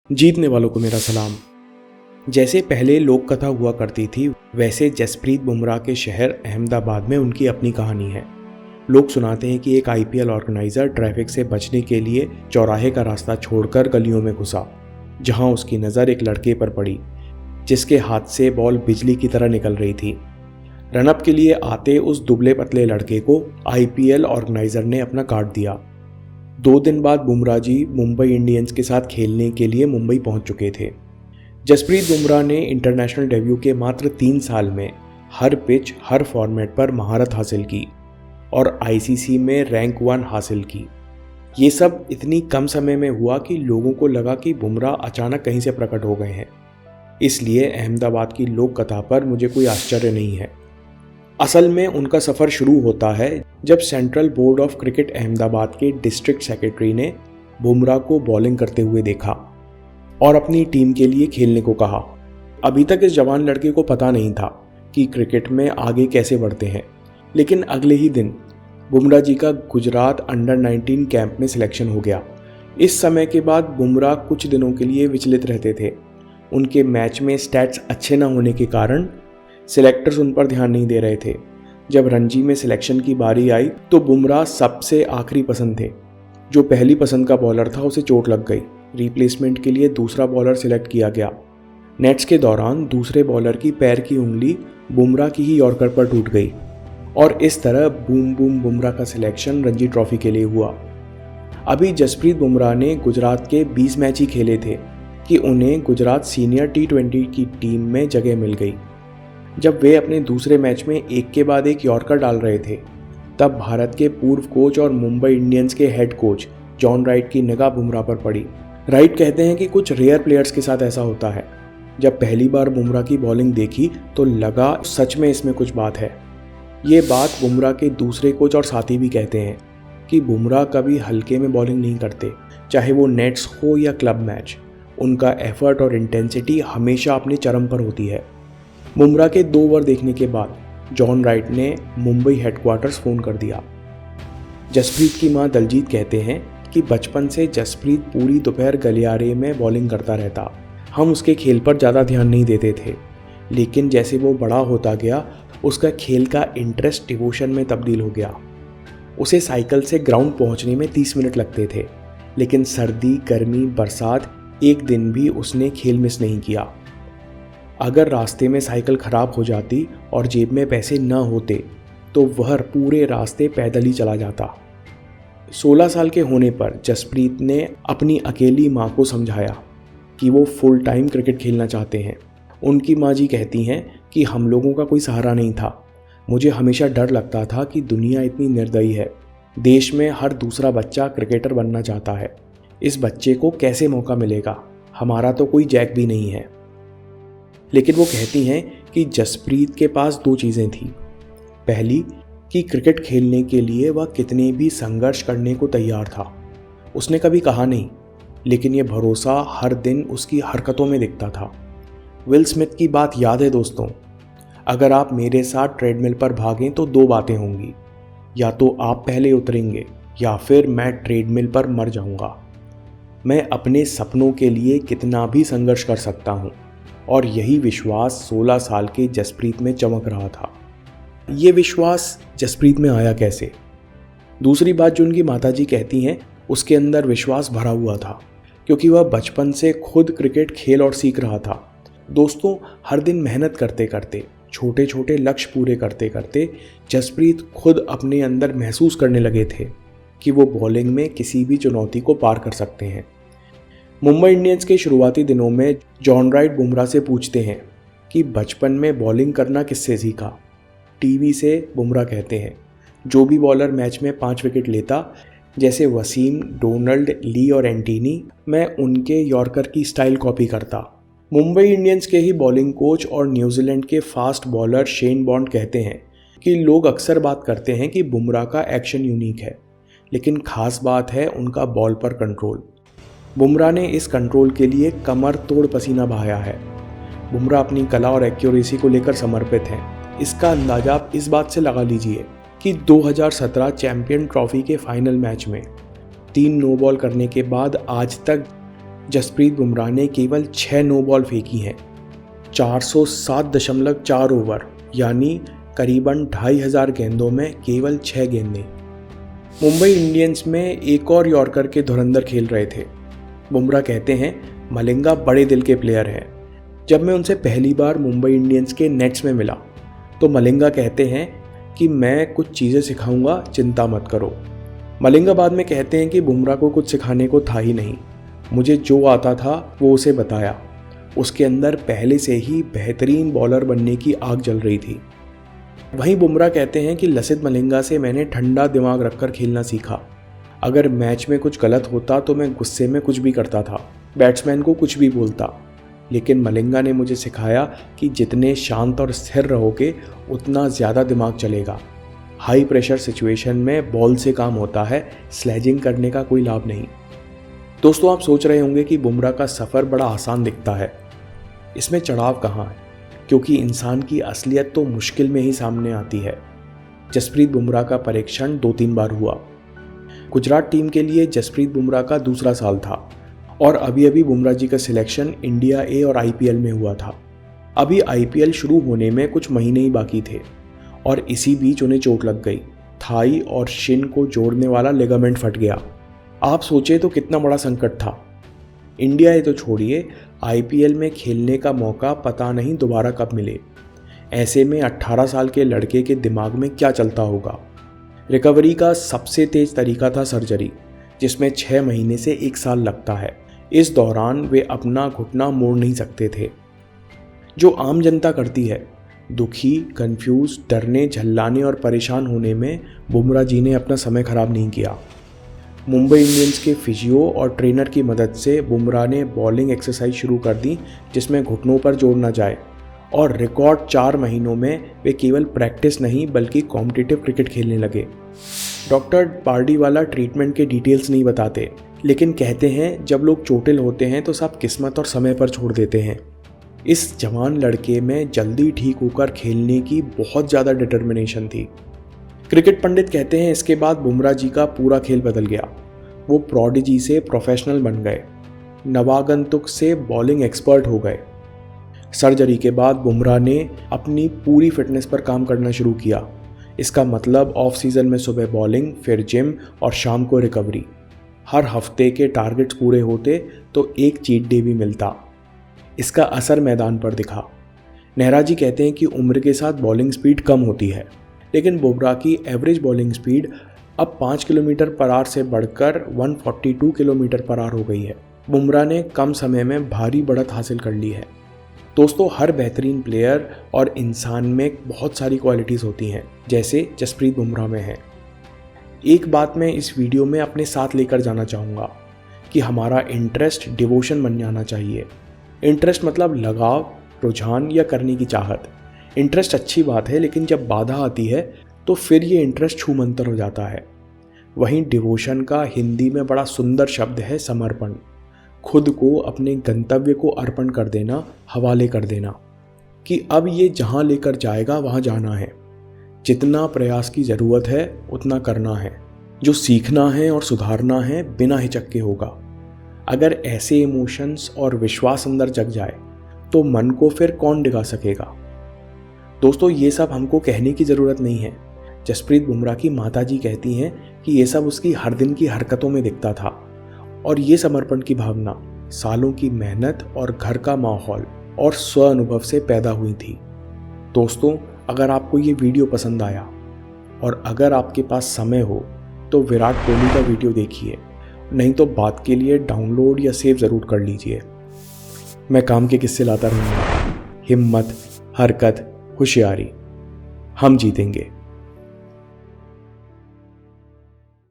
जीतने वालों को मेरा सलाम। जैसे पहले लोक कथा हुआ करती थी, वैसे जसप्रीत बुमराह के शहर अहमदाबाद में उनकी अपनी कहानी है। लोग सुनाते हैं कि एक आईपीएल ऑर्गेनाइजर ट्रैफिक से बचने के लिए चौराहे का रास्ता छोड़कर गलियों में घुसा, जहां उसकी नज़र एक लड़के पर पड़ी जिसके हाथ से बॉल बिजली की तरह निकल रही थी। रनअप के लिए आते उस दुबले पतले लड़के को आईपीएल ऑर्गेनाइजर ने अपना कार्ड दिया। 2 दिन बाद बुमराह जी मुंबई इंडियंस के साथ खेलने के लिए मुंबई पहुंच चुके थे। जसप्रीत बुमराह ने इंटरनेशनल डेब्यू के मात्र 3 साल में हर पिच, हर फॉर्मेट पर महारत हासिल की और आईसीसी में रैंक 1 हासिल की। ये सब इतनी कम समय में हुआ कि लोगों को लगा कि बुमराह अचानक कहीं से प्रकट हो गए हैं। इसलिए अहमदाबाद की लोक कथा पर मुझे कोई आश्चर्य नहीं है। असल में उनका सफ़र शुरू होता है जब central board of cricket Ahmedabad के डिस्ट्रिक्ट सेक्रेटरी ने बुमराह को बॉलिंग करते हुए देखा और अपनी टीम के लिए खेलने को कहा। अभी तक इस जवान लड़के को पता नहीं था कि क्रिकेट में आगे कैसे बढ़ते हैं, लेकिन अगले ही दिन बुमराह जी का गुजरात अंडर 19 कैंप में सिलेक्शन हो गया। इस समय के बाद बुमराह कुछ दिनों के लिए विचलित रहते थे। उनके मैच में स्टैट्स अच्छे न होने के कारण सिलेक्टर्स उन पर ध्यान नहीं दे रहे थे। जब रणजी में सिलेक्शन की बारी आई तो बुमराह सबसे आखिरी पसंद थे। जो पहली पसंद का बॉलर था उसे चोट लग गई। रिप्लेसमेंट के लिए दूसरा बॉलर सिलेक्ट किया गया। नेट्स के दौरान दूसरे बॉलर की पैर की उंगली बुमराह की ही यॉर्कर पर टूट गई और इस तरह बूम बूम बुमराह का सिलेक्शन रणजी ट्रॉफी के लिए हुआ। अभी जसप्रीत बुमराह ने गुजरात के 20 मैच ही खेले थे कि उन्हें गुजरात सीनियर T20 की टीम में जगह मिल गई। जब वे अपने दूसरे मैच में एक के बाद एक यॉर्कर डाल रहे थे, तब भारत के पूर्व कोच और मुंबई इंडियंस के हेड कोच जॉन राइट की निगाह बुमराह पर पड़ी। राइट कहते हैं कि कुछ रेयर प्लेयर्स के साथ ऐसा होता है। जब पहली बार बुमराह की बॉलिंग देखी तो लगा सच में इसमें कुछ बात है। ये बात बुमराह के दूसरे कोच और साथी भी कहते हैं कि बुमराह कभी हल्के में बॉलिंग नहीं करते, चाहे वो नेट्स हो या क्लब मैच। उनका एफर्ट और इंटेंसिटी हमेशा अपने चरम पर होती है। बुमराह के 2 ओवर देखने के बाद जॉन राइट ने मुंबई हेडक्वार्टर्स फ़ोन कर दिया। जसप्रीत की मां दलजीत कहते हैं कि बचपन से जसप्रीत पूरी दोपहर गलियारे में बॉलिंग करता रहता। हम उसके खेल पर ज़्यादा ध्यान नहीं देते थे, लेकिन जैसे वो बड़ा होता गया उसका खेल का इंटरेस्ट डिवोशन में तब्दील हो गया। उसे साइकिल से ग्राउंड पहुंचने में 30 मिनट लगते थे, लेकिन सर्दी, गर्मी, बरसात एक दिन भी उसने खेल मिस नहीं किया। अगर रास्ते में साइकिल खराब हो जाती और जेब में पैसे न होते तो वह पूरे रास्ते पैदल ही चला जाता। 16 साल के होने पर जसप्रीत ने अपनी अकेली मां को समझाया कि वो फुल टाइम क्रिकेट खेलना चाहते हैं। उनकी मां जी कहती हैं कि हम लोगों का कोई सहारा नहीं था। मुझे हमेशा डर लगता था कि दुनिया इतनी निर्दयी है। देश में हर दूसरा बच्चा क्रिकेटर बनना चाहता है। इस बच्चे को कैसे मौका मिलेगा? हमारा तो कोई जैक भी नहीं है। लेकिन वो कहती हैं कि जसप्रीत के पास 2 चीज़ें थीं। पहली कि क्रिकेट खेलने के लिए वह कितने भी संघर्ष करने को तैयार था। उसने कभी कहा नहीं, लेकिन ये भरोसा हर दिन उसकी हरकतों में दिखता था। विल स्मिथ की बात याद है दोस्तों? अगर आप मेरे साथ ट्रेडमिल पर भागें तो 2 बातें होंगी, या तो आप पहले उतरेंगे या फिर मैं ट्रेडमिल पर मर जाऊंगा। मैं अपने सपनों के लिए कितना भी संघर्ष कर सकता हूँ, और यही विश्वास 16 साल के जसप्रीत में चमक रहा था। ये विश्वास जसप्रीत में आया कैसे? दूसरी बात जो उनकी माताजी कहती हैं, उसके अंदर विश्वास भरा हुआ था, क्योंकि वह बचपन से खुद क्रिकेट खेल और सीख रहा था। दोस्तों, हर दिन मेहनत करते करते, छोटे छोटे लक्ष्य पूरे करते करते जसप्रीत खुद अपने अंदर महसूस करने लगे थे कि वो बॉलिंग में किसी भी चुनौती को पार कर सकते हैं। मुंबई इंडियंस के शुरुआती दिनों में जॉन राइट बुमराह से पूछते हैं कि बचपन में बॉलिंग करना किससे सीखा। टीवी से बुमराह कहते हैं, जो भी बॉलर मैच में 5 विकेट लेता, जैसे वसीम, डोनाल्ड, ली और एंटीनी, मैं उनके यॉर्कर की स्टाइल कॉपी करता। मुंबई इंडियंस के ही बॉलिंग कोच और न्यूजीलैंड के फास्ट बॉलर शेन बॉन्ड कहते हैं कि लोग अक्सर बात करते हैं कि बुमराह का एक्शन यूनिक है, लेकिन खास बात है उनका बॉल पर कंट्रोल। बुमराह ने इस कंट्रोल के लिए कमर तोड़ पसीना बहाया है। बुमराह अपनी कला और एक्यूरेसी को लेकर समर्पित हैं। इसका अंदाजा आप इस बात से लगा लीजिए कि 2017 चैंपियन ट्रॉफी के फाइनल मैच में 3 नो बॉल करने के बाद आज तक जसप्रीत बुमराह ने केवल 6 नो बॉल फेंकी हैं। 407.4 ओवर यानी करीबन 2500 गेंदों में केवल 6 गेंदें। मुंबई इंडियंस में एक और यॉर्कर के धुरंधर खेल रहे थे। बुमराह कहते हैं मलिंगा बड़े दिल के प्लेयर हैं। जब मैं उनसे पहली बार मुंबई इंडियंस के नेट्स में मिला तो मलिंगा कहते हैं कि मैं कुछ चीज़ें सिखाऊंगा, चिंता मत करो। मलिंगा बाद में कहते हैं कि बुमराह को कुछ सिखाने को था ही नहीं, मुझे जो आता था वो उसे बताया। उसके अंदर पहले से ही बेहतरीन बॉलर बनने की आग जल रही थी। वहीं बुमराह कहते हैं कि लसित मलिंगा से मैंने ठंडा दिमाग रखकर खेलना सीखा। अगर मैच में कुछ गलत होता तो मैं गुस्से में कुछ भी करता था, बैट्समैन को कुछ भी बोलता, लेकिन मलिंगा ने मुझे सिखाया कि जितने शांत और स्थिर रहोगे उतना ज़्यादा दिमाग चलेगा। हाई प्रेशर सिचुएशन में बॉल से काम होता है, स्लेजिंग करने का कोई लाभ नहीं। दोस्तों, आप सोच रहे होंगे कि बुमराह का सफ़र बड़ा आसान दिखता है, इसमें चढ़ाव कहाँ है? क्योंकि इंसान की असलियत तो मुश्किल में ही सामने आती है। जसप्रीत बुमराह का परीक्षण 2-3 बार हुआ। गुजरात टीम के लिए जसप्रीत बुमराह का दूसरा साल था और अभी बुमराह जी का सिलेक्शन इंडिया ए और आईपीएल में हुआ था। अभी आईपीएल शुरू होने में कुछ महीने ही बाकी थे और इसी बीच उन्हें चोट लग गई। थाई और शिन को जोड़ने वाला लिगामेंट फट गया। आप सोचे तो कितना बड़ा संकट था। इंडिया ए तो छोड़िए, आईपीएल में खेलने का मौका पता नहीं दोबारा कब मिले। ऐसे में 18 साल के लड़के के दिमाग में क्या चलता होगा। रिकवरी का सबसे तेज तरीका था सर्जरी, जिसमें 6 महीने से 1 साल लगता है। इस दौरान वे अपना घुटना मोड़ नहीं सकते थे। जो आम जनता करती है, दुखी, कंफ्यूज, डरने, झल्लाने और परेशान होने में बुमराह जी ने अपना समय खराब नहीं किया। मुंबई इंडियंस के फिजियो और ट्रेनर की मदद से बुमराह ने बॉलिंग एक्सरसाइज शुरू कर दी, जिसमें घुटनों पर जोर न जाए, और रिकॉर्ड 4 महीनों में वे केवल प्रैक्टिस नहीं बल्कि कॉम्पिटिटिव क्रिकेट खेलने लगे। डॉक्टर पार्डीवाला ट्रीटमेंट के डिटेल्स नहीं बताते, लेकिन कहते हैं जब लोग चोटिल होते हैं तो सब किस्मत और समय पर छोड़ देते हैं। इस जवान लड़के में जल्दी ठीक होकर खेलने की बहुत ज़्यादा डिटर्मिनेशन थी। क्रिकेट पंडित कहते हैं इसके बाद बुमराह जी का पूरा खेल बदल गया। वो प्रोडिजी से प्रोफेशनल बन गए, नवागंतुक से बॉलिंग एक्सपर्ट हो गए। सर्जरी के बाद बुमराह ने अपनी पूरी फिटनेस पर काम करना शुरू किया। इसका मतलब ऑफ सीज़न में सुबह बॉलिंग, फिर जिम और शाम को रिकवरी। हर हफ्ते के टारगेट्स पूरे होते तो एक चीट डे भी मिलता। इसका असर मैदान पर दिखा। नेहरा जी कहते हैं कि उम्र के साथ बॉलिंग स्पीड कम होती है, लेकिन बुमराह की एवरेज बॉलिंग स्पीड अब 5 किलोमीटर पर आवर से बढ़कर 142 किलोमीटर पर आवर हो गई है। बुमराह ने कम समय में भारी बढ़त हासिल कर ली है। दोस्तों, हर बेहतरीन प्लेयर और इंसान में बहुत सारी क्वालिटीज़ होती हैं, जैसे जसप्रीत बुमराह में है। एक बात मैं इस वीडियो में अपने साथ लेकर जाना चाहूँगा कि हमारा इंटरेस्ट डिवोशन बन जाना चाहिए। इंटरेस्ट मतलब लगाव, रुझान या करने की चाहत। इंटरेस्ट अच्छी बात है, लेकिन जब बाधा आती है तो फिर ये इंटरेस्ट छूमंतर हो जाता है। वहीं डिवोशन का हिंदी में बड़ा सुंदर शब्द है समर्पण। खुद को अपने गंतव्य को अर्पण कर देना, हवाले कर देना कि अब ये जहाँ लेकर जाएगा वहाँ जाना है। जितना प्रयास की ज़रूरत है उतना करना है। जो सीखना है और सुधारना है बिना हिचक के होगा। अगर ऐसे इमोशंस और विश्वास अंदर जग जाए तो मन को फिर कौन डिगा सकेगा। दोस्तों, ये सब हमको कहने की ज़रूरत नहीं है। जसप्रीत बुमराह की माताजी कहती हैं कि ये सब उसकी हर दिन की हरकतों में दिखता था, और ये समर्पण की भावना सालों की मेहनत और घर का माहौल और स्व अनुभव से पैदा हुई थी। दोस्तों, अगर आपको ये वीडियो पसंद आया और अगर आपके पास समय हो तो विराट कोहली का वीडियो देखिए, नहीं तो बात के लिए डाउनलोड या सेव ज़रूर कर लीजिए। मैं काम के किस्से लाता रहूँगा। हिम्मत, हरकत, होशियारी, हम जीतेंगे।